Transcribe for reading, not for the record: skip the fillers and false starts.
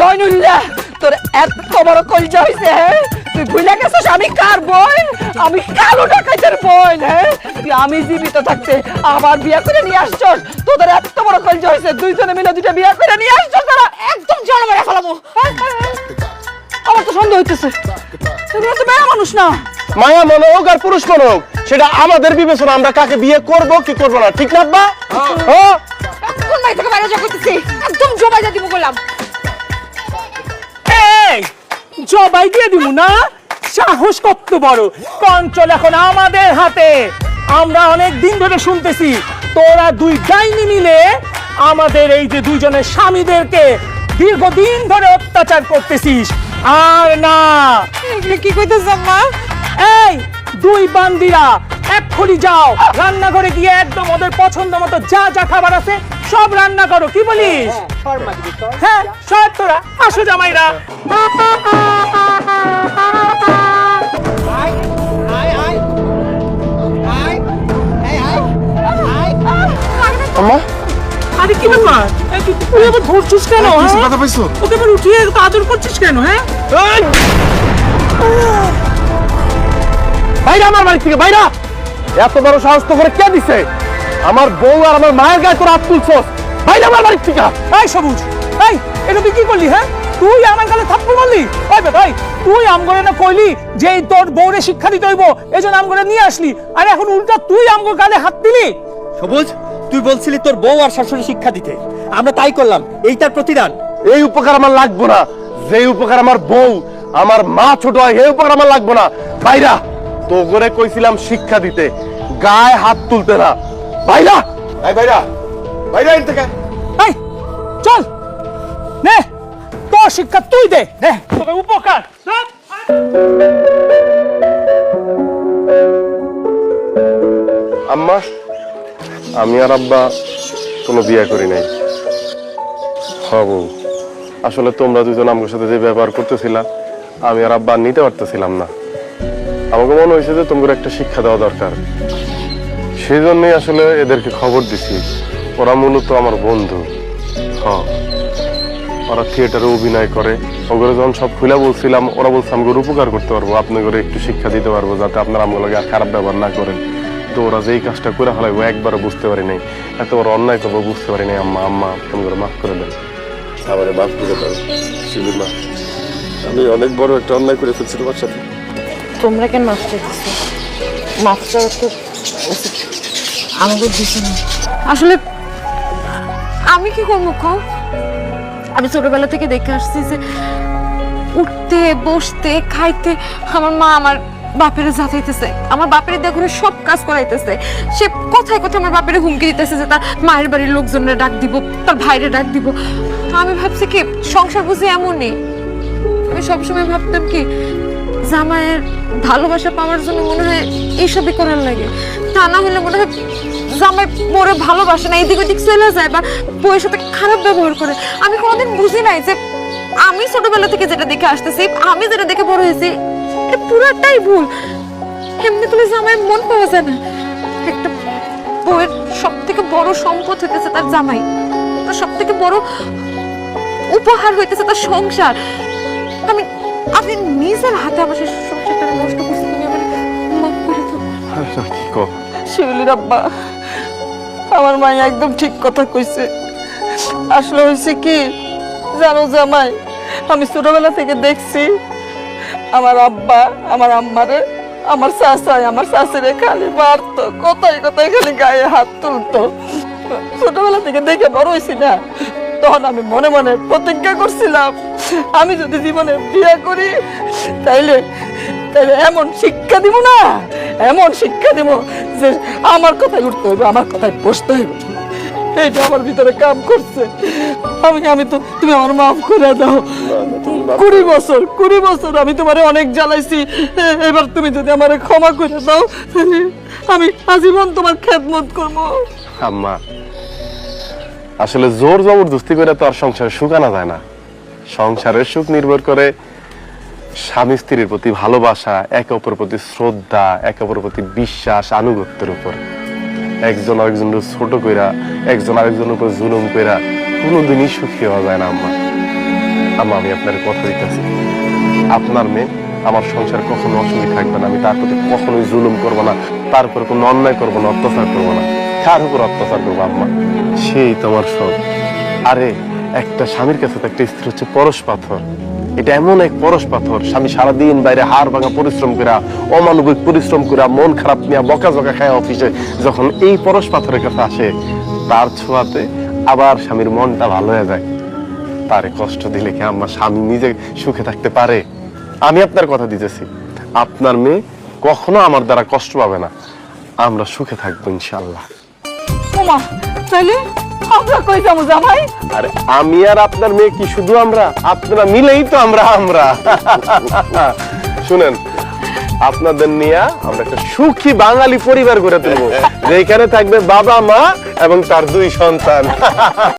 জয়নুল্লাহ, তোর এত বড় কলজা হইছে, হ্যাঁ? তুই ভুলে গেছিস আমি কার বোন? আমি কালো ডাকাতের বোন, হ্যাঁ? তুই আমি জীবিত থাকতে আবার বিয়ে করে নিয়ে আসছস। তোদের এত বড় কলজা হইছে, দুইজনে মিলে দুইটা বিয়ে করে নিয়ে আসছস, তোরা একদম জল মেরে ফেলাবো। আমার তো সন্দেহ হইতেছে এগুলো তো মেয়ে মানুষ না। মায়া মনে হোক আর পুরুষ মনে হোক, সেটা আমাদের বিবেচনা, আমরা কাকে বিয়ে করব কি করব না, ঠিক না আব্বা? হ্যাঁ, কোন ভাই থেকে বাইরে যা করতেছি, একদম জবাই যা দিব বললাম। এই জবাই দিয়ে দিব না? সাহস কত বড়! কন্ট্রোল এখন আমাদের হাতে। আমরা অনেক দিন ধরে শুনতেছি তোরা দুই ডাইনি মিলে আমাদের এই যে দুইজনের স্বামীদেরকে দীর্ঘদিন ধরে অত্যাচার করতেছিস। আর না, কি কইতেছ আম্মা? এই দুই বান্দিরা এক্ষুনি যাও রান্নাঘরে গিয়ে একদম ওদের পছন্দ মতো যা যা খাবার আছে সব রান্না করো। কি বলিস? হ্যাঁ, সব তোরা আসো জামাইরা। আম্মা আরে কি ব্যাপার? তুই আবার ধরছিস কেন? কথা পাইছো? ওকে আবার উঠিয়ে আদর করছিস কেন? হ্যাঁ, বাইরে আমার বাড়ি থেকে বাইরা! এত বড় সাহস তো করে কে দিছে? আমার বউ আর আমার মায়ের গায়ে তোর হাত তুলছস, বাইরে আমার বাড়ি থেকে! এই সবুজ, এই এটা তুই কি করলি? হ্যাঁ, তুই আমার গালে থাপ্পড় মারলি? ওই ভাই, তুই আমগরে না কইলি যে এই তোর বউরে শিক্ষা দিতে হইব, এজন্য আমগরে নিয়ে আসলি, আর এখন উল্টা তুই আমগর গালে হাত দিলি? সবুজ, তুই বলছিলি তোর বউ আর শাশুড়ি শিক্ষা দিতে, আমরা তাই করলাম, এই তার প্রতিদান। এই উপকার আমার লাগবো না, যে উপকার আমার বউ আমার মা ছোট হয় এই উপকার আমার লাগবো না। বাইরা, তো করে কইছিলাম শিক্ষা দিতে, গায়ে হাত তুলতে না। বাইরা, এই বাইরা, বাইরা এর থেকে। এই চল, নে তোর শিক্ষা তুই দে, নে তোর উপকার। আম্মা, আমি আর আব্বা কোনো বিয়ে করি নাই। হবু, আসলে তোমরা দুজন আমার সাথে যে ব্যবহার করতেছিলা আমি আর আব্বা নিতে পারতেছিলাম না। আমাকে মনে হয়েছে যে তোমার একটা শিক্ষা দেওয়া দরকার, সেই জন্যই আসলে এদেরকে খবর দিছি। ওরা মূলত আমার বন্ধু। ওরা থিয়েটারে অভিনয় করে, ওগুলো যখন সব খুলে বলছিলাম ওরা বলছে আমাকে উপকার করতে পারবো, আপনাদের একটু শিক্ষা দিতে পারবো যাতে আপনারা আমার আর খারাপ ব্যবহার না করেন। তো ওরা যেই কাজটা করে ফেলাইবো একবারও বুঝতে পারি নাই, এত ওরা অন্যায় করবো বুঝতে পারি নাই। আম্মা, আম্মা তুমি করে মাফ করে দেন, আমারে মাফ করে দাও শিবির মা। আমি অনেক বড় একটা অন্যায় করে ফেলছি তোমার সাথে। তোমরা কেন মাফ চাইতেছো? মাফ চাওয়া তো আমাকে দিছে না। আসলে আমি কি করবো কও? আমি ছোটবেলা থেকে দেখে আসছি যে উঠতে বসতে খাইতে আমার মা আমার বাপের যাতাইতেছে, আমার বাপের দেখে সব কাজ করাইতেছে। সে কোথায় কোথায় আমার বাপের হুমকি দিতেছে যে তার মায়ের বাড়ির লোকজনের ডাক দিব, তার ভাইরে ডাক দিব। আমি ভাবছি কি সংসার বুঝি এমনই। আমি সবসময় ভাবতাম কি জামাইয়ের ভালোবাসা পাওয়ার জন্য মনে হয় এইসবই করার লাগে, তা না হলে মনে হয় জামাই পরে ভালোবাসে না, এদিক ওদিক চলে যায় বা বউয়ের সাথে খারাপ ব্যবহার করে। আমি কোনোদিন বুঝি নাই যে আমি ছোটবেলা থেকে যেটা দেখে আসতেছি, আমি যেটা দেখে বড় হয়েছি, এটা পুরাটাই ভুল। এমনি করে জামাইয়ের মন পাওয়া যায় না। একটা বউয়ের সব থেকে বড় সম্পদ হইতেছে তার জামাই, তার সব থেকে বড় উপহার হইতেছে তার সংসার। আমি আপনি নিজের হাতে আমার সংসারটা নষ্ট করছি, তুমি আমার মাফ করে দাও। শিউলির আব্বা, আমার মা একদম ঠিক কথা কইছে। আসলে হয়েছে কি জানো জামাই, আমি ছোটবেলা থেকে দেখছি আমার আব্বা আমার আম্মারে, আমার চাচাই আমার শাশুড়ি খালি মারতো, কোথায় কোথায় খালি গায়ে হাত তুলতো। ছোটবেলা থেকে দেখে বড় হয়েছি না, তখন আমি মনে মনে প্রতিজ্ঞা করছিলাম আমি যদি জীবনে বিয়ে করি তাইলে তাইলে এমন শিক্ষা দিব না, এমন শিক্ষা দিব যে আমার কথায় উঠতে হইবে, আমার কথায় বসতে হইবে। এইটা আমার ভিতরে কাম করছে। আমি তো, তুমি আমার মাফ করে দাও। 20 বছর আমি তোমারে অনেক জ্বালাইছি, এবার তুমি যদি আমারে ক্ষমা করে দাও আমি আজীবন তোমার খেদমত করবো। আম্মা, আসলে জোর জবরদস্তি করে তো আর সংসারে সুখ আনা যায় না। সংসারের সুখ নির্ভর করে স্বামী স্ত্রীর প্রতি ভালোবাসা, একে অপরের প্রতি শ্রদ্ধা, একে অপরের প্রতি বিশ্বাস, আনুগত্যের উপর। একজন আরেকজনের ছোট কইরা, একজন আরেকজনের উপর জুলুম কইরা কোনোদিনই সুখী হওয়া যায় না আম্মা। আম্মা আমি আপনার কথা দিতেছি, আপনার মেয়ে আমার সংসার কখনো অসুবিধা থাকবে না, আমি তার প্রতি কখনোই জুলুম করবো না, তার উপর কোনো অন্যায় করবো না, অত্যাচার করবো না। কার উপর অত্যাচার করবো আম্মা? সেই তোমার সব। আরে একটা স্বামীর কাছে তো একটা স্ত্রী হচ্ছে পরশ পাথর। এটা এমন এক পরশ পাথর, স্বামী সারাদিন বাইরে হাড় ভাঙা পরিশ্রম করা, অমানবিক পরিশ্রম করা, মন খারাপ নিয়ে বকা খায় অফিসে, যখন এই পরশ পাথরের কাছে আসে তার ছোঁয়াতে আবার স্বামীর মনটা ভালো হয়ে যায়। তারে কষ্ট দিলে কি আম্মা স্বামী নিজে সুখে থাকতে পারে? আমি আপনার কথা দিতেছি, আপনার মেয়ে কখনো আমার দ্বারা কষ্ট পাবে না, আমরা সুখে থাকবো ইনশাআল্লাহ। ওমা তাইলে আমরা কই যাবো জামাই? আরে আমি আর আপনার মেয়ে কি শুধু আমরা? আপনারা মিলেই তো আমরা। শুনেন, আপনাদের নিয়ে আমরা একটা সুখী বাঙালি পরিবার গড়ে তুলবো, যেখানে থাকবে বাবা মা এবং তার 2 সন্তান।